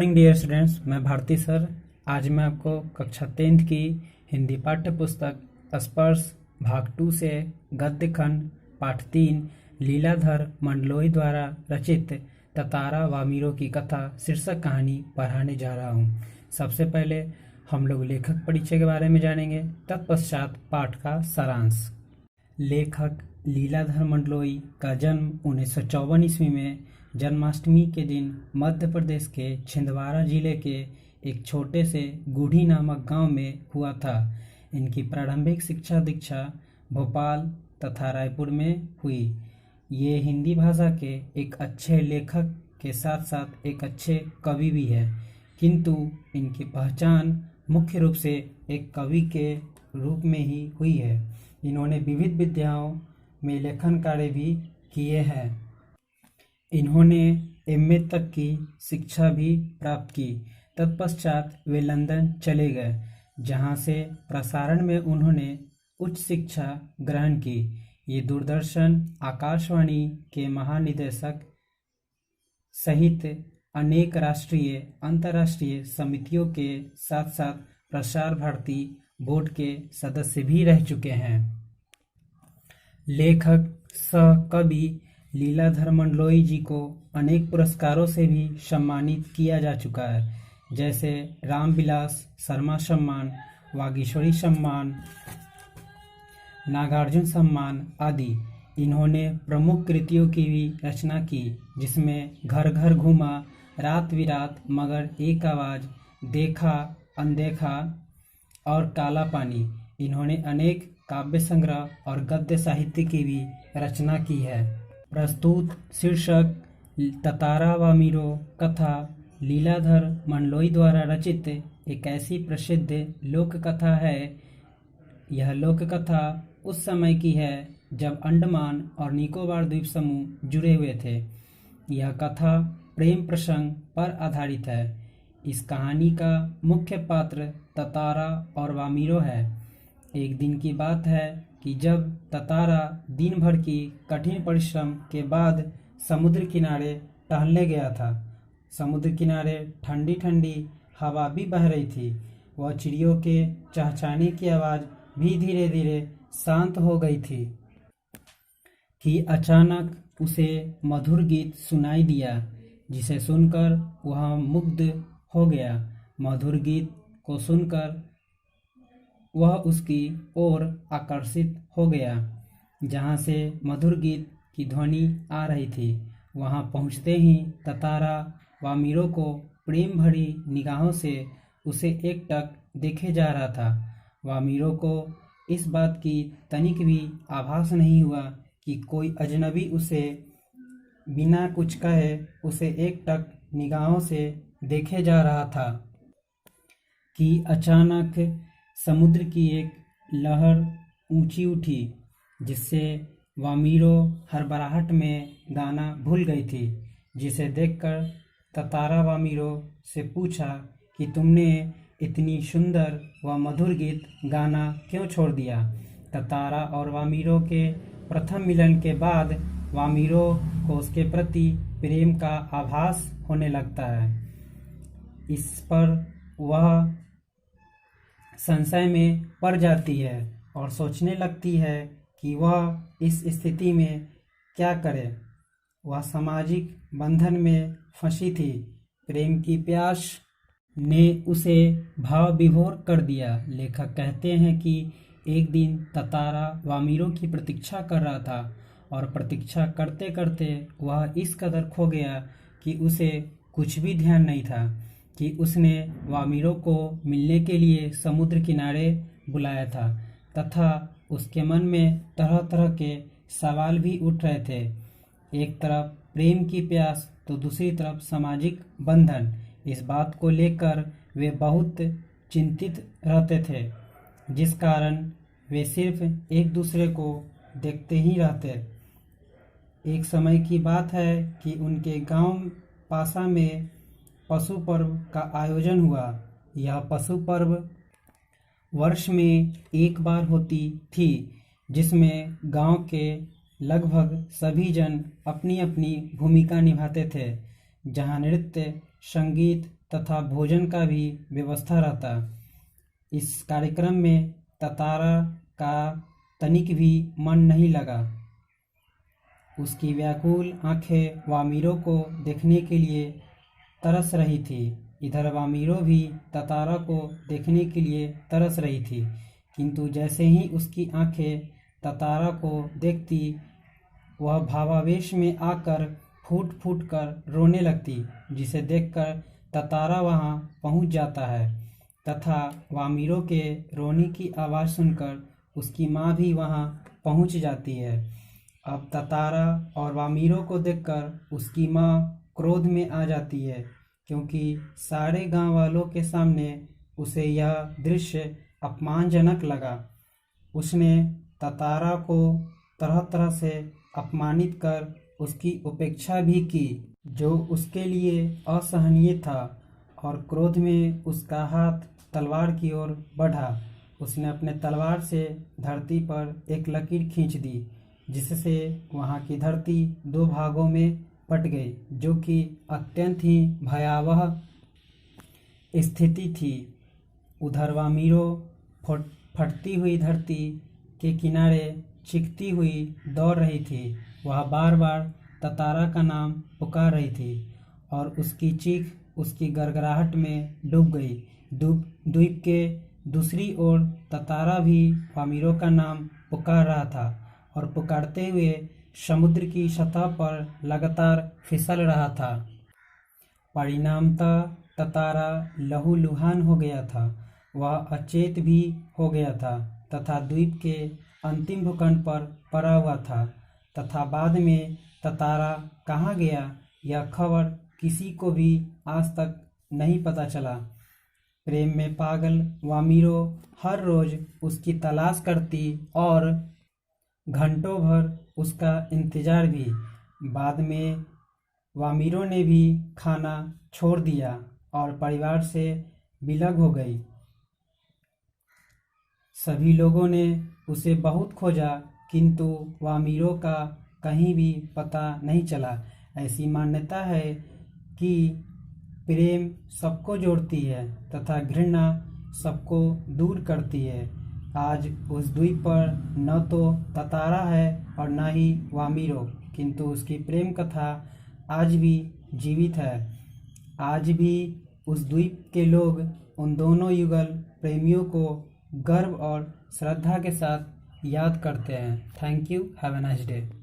Morning dear students, मैं Bharti sir. आज मैं आपको कक्षा 10th की हिंदी पाठ्य पुस्तक स्पर्श भाग 2 से गद्य खंड पाठ 3 लीलाधर मंडलोई द्वारा रचित ततारा वामीरो की कथा शीर्षक कहानी पढ़ाने जा रहा हूँ। सबसे पहले हम लोग लेखक परिचय के बारे में जानेंगे, तत्पश्चात पाठ का सारांश। लेखक लीलाधर मंडलोई का जन्म 1954 ईस्वी में जन्माष्टमी के दिन मध्य प्रदेश के छिंदवाड़ा जिले के एक छोटे से गुढ़ी नामक गांव में हुआ था। इनकी प्रारंभिक शिक्षा दीक्षा भोपाल तथा रायपुर में हुई। ये हिंदी भाषा के एक अच्छे लेखक के साथ साथ एक अच्छे कवि भी है, किंतु इनकी पहचान मुख्य रूप से एक कवि के रूप में ही हुई है। इन्होंने विविध विद्याओं में लेखन कार्य भी किए हैं। इन्होंने एमए तक की शिक्षा भी प्राप्त की। तत्पश्चात वे लंदन चले गए, जहां से प्रसारण में उन्होंने उच्च शिक्षा ग्रहण की। ये दूरदर्शन आकाशवाणी के महानिदेशक सहित अनेक राष्ट्रीय अंतर्राष्ट्रीय समितियों के साथ साथ प्रसार भारती बोर्ड के सदस्य भी रह चुके हैं। लेखक सह कवि लीलाधर मंडलोई जी को अनेक पुरस्कारों से भी सम्मानित किया जा चुका है, जैसे रामविलास शर्मा सम्मान, वागीश्वरी सम्मान, नागार्जुन सम्मान आदि। इन्होंने प्रमुख कृतियों की भी रचना की, जिसमें घर घर घूमा, रात विरात, मगर एक आवाज, देखा अनदेखा और काला पानी। इन्होंने अनेक काव्य संग्रह और गद्य साहित्य की भी रचना की है। प्रस्तुत शीर्षक ततारा वामीरो कथा लीलाधर मंडलोई द्वारा रचित एक ऐसी प्रसिद्ध लोक कथा है। यह लोक कथा उस समय की है जब अंडमान और निकोबार द्वीप समूह जुड़े हुए थे। यह कथा प्रेम प्रसंग पर आधारित है। इस कहानी का मुख्य पात्र ततारा और वामीरो है। एक दिन की बात है कि जब ततारा दिन भर की कठिन परिश्रम के बाद समुद्र किनारे टहलने गया था। समुद्र किनारे ठंडी ठंडी हवा भी बह रही थी। वह चिड़ियों के चहचहाने की आवाज़ भी धीरे धीरे शांत हो गई थी कि अचानक उसे मधुर गीत सुनाई दिया, जिसे सुनकर वह मुग्ध हो गया। मधुर गीत को सुनकर वह उसकी ओर आकर्षित हो गया। जहाँ से मधुर गीत की ध्वनि आ रही थी, वहाँ पहुँचते ही ततारा वामीरो को प्रेम भरी निगाहों से उसे एकटक देखे जा रहा था। वामीरो को इस बात की तनिक भी आभास नहीं हुआ कि कोई अजनबी उसे बिना कुछ कहे उसे एकटक निगाहों से देखे जा रहा था कि अचानक समुद्र की एक लहर ऊंची उठी, जिससे वामीरो हड़बड़ाहट में गाना भूल गई थी। जिसे देखकर ततारा वामीरो से पूछा कि तुमने इतनी सुंदर व मधुर गीत गाना क्यों छोड़ दिया। ततारा और वामीरो के प्रथम मिलन के बाद वामीरो को उसके प्रति प्रेम का आभास होने लगता है। इस पर वह संशय में पड़ जाती है और सोचने लगती है कि वह इस स्थिति में क्या करे। वह सामाजिक बंधन में फंसी थी। प्रेम की प्यास ने उसे भाव विभोर कर दिया। लेखक कहते हैं कि एक दिन ततारा वामीरो की प्रतीक्षा कर रहा था और प्रतीक्षा करते करते वह इस कदर खो गया कि उसे कुछ भी ध्यान नहीं था कि उसने वामीरो को मिलने के लिए समुद्र किनारे बुलाया था, तथा उसके मन में तरह तरह के सवाल भी उठ रहे थे। एक तरफ प्रेम की प्यास तो दूसरी तरफ सामाजिक बंधन। इस बात को लेकर वे बहुत चिंतित रहते थे, जिस कारण वे सिर्फ एक दूसरे को देखते ही रहते। एक समय की बात है कि उनके गांव पासा में पशु पर्व का आयोजन हुआ। यह पशु पर्व वर्ष में एक बार होती थी, जिसमें गांव के लगभग सभी जन अपनी अपनी भूमिका निभाते थे। जहां नृत्य, संगीत, तथा भोजन का भी व्यवस्था रहता। इस कार्यक्रम में ततारा का तनिक भी मन नहीं लगा। उसकी व्याकुल आंखें वामिरों को देखने के लिए तरस रही थी। इधर वामिरों भी ततारा को देखने के लिए तरस रही थी, किंतु जैसे ही उसकी आंखें ततारा को देखती, वह भावावेश में आकर फूट फूट कर रोने लगती, जिसे देखकर ततारा वहां पहुंच जाता है तथा वामिरों के रोने की आवाज़ सुनकर उसकी माँ भी वहां पहुंच जाती है। अब ततारा और वामिरों को देखकर उसकी माँ क्रोध में आ जाती है, क्योंकि सारे गांव वालों के सामने उसे यह दृश्य अपमानजनक लगा। उसने ततारा को तरह तरह से अपमानित कर उसकी उपेक्षा भी की, जो उसके लिए असहनीय था, और क्रोध में उसका हाथ तलवार की ओर बढ़ा। उसने अपने तलवार से धरती पर एक लकीर खींच दी, जिससे वहां की धरती दो भागों में फट गई, जो कि अत्यंत ही भयावह स्थिति थी। उधर वामिरों फटती हुई धरती के किनारे चीखती हुई दौड़ रही थी। वह बार बार ततारा का नाम पुकार रही थी और उसकी चीख उसकी गड़गड़ाहट में डूब गई। द्वीप के दूसरी ओर ततारा भी वामिरों का नाम पुकार रहा था और पुकारते हुए समुद्र की सतह पर लगातार फिसल रहा था। परिणामतः ततारा लहूलुहान हो गया था। वह अचेत भी हो गया था तथा द्वीप के अंतिम भूखंड पर पड़ा हुआ था, तथा बाद में ततारा कहाँ गया यह खबर किसी को भी आज तक नहीं पता चला। प्रेम में पागल वामिरों हर रोज उसकी तलाश करती और घंटों भर उसका इंतजार भी। बाद में वामिरों ने भी खाना छोड़ दिया और परिवार से विलग हो गई। सभी लोगों ने उसे बहुत खोजा, किंतु वामिरों का कहीं भी पता नहीं चला। ऐसी मान्यता है कि प्रेम सबको जोड़ती है तथा घृणा सबको दूर करती है। आज उस द्वीप पर न तो ततारा है और न ही वामिरों, किंतु उसकी प्रेम कथा आज भी जीवित है। आज भी उस द्वीप के लोग उन दोनों युगल प्रेमियों को गर्व और श्रद्धा के साथ याद करते हैं। Thank you. Have a nice day.